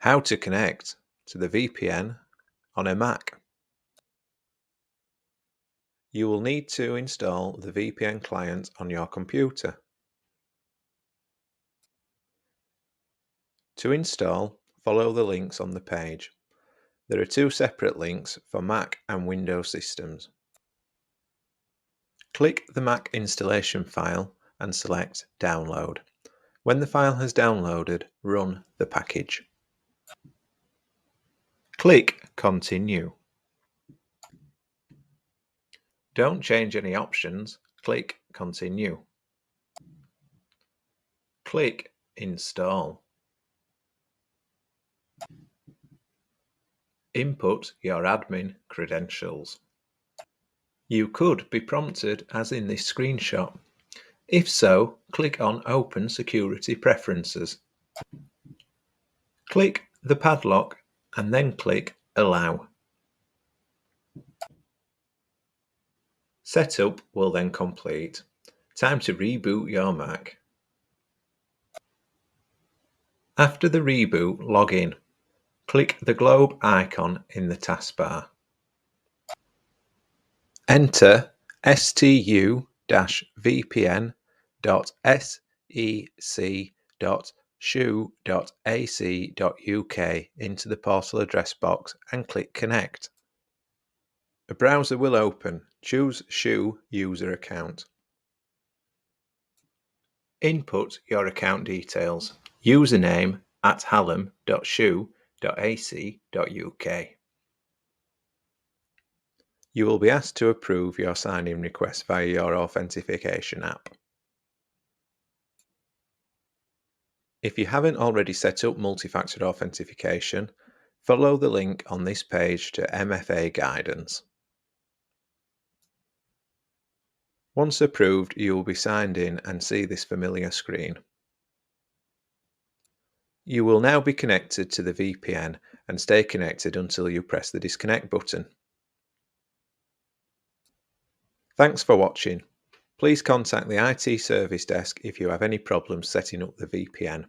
How to connect to the VPN on a Mac. You will need to install the VPN client on your computer. To install, follow the links on the page. There are two separate links for Mac and Windows systems. Click the Mac installation file and select Download. When the file has downloaded, run the package. Click Continue. Don't change any options, click Continue. Click Install. Input your admin credentials. You could be prompted as in this screenshot. If so, click on Open Security Preferences. Click the padlock and then click Allow. Setup will then complete. Time to reboot your Mac. After the reboot, log in. Click the globe icon in the taskbar. Enter stu-vpn.sec.shu.ac.uk into the portal address box and click Connect. A browser will open. Choose Shu user account. Input your account details. Username @hallam.shu.ac.uk. You will be asked to approve your sign-in request via your authentication app. If you haven't already set up multi-factor authentication, follow the link on this page to MFA guidance. Once approved, you will be signed in and see this familiar screen. You will now be connected to the VPN and stay connected until you press the disconnect button. Thanks for watching. Please contact the IT service desk if you have any problems setting up the VPN.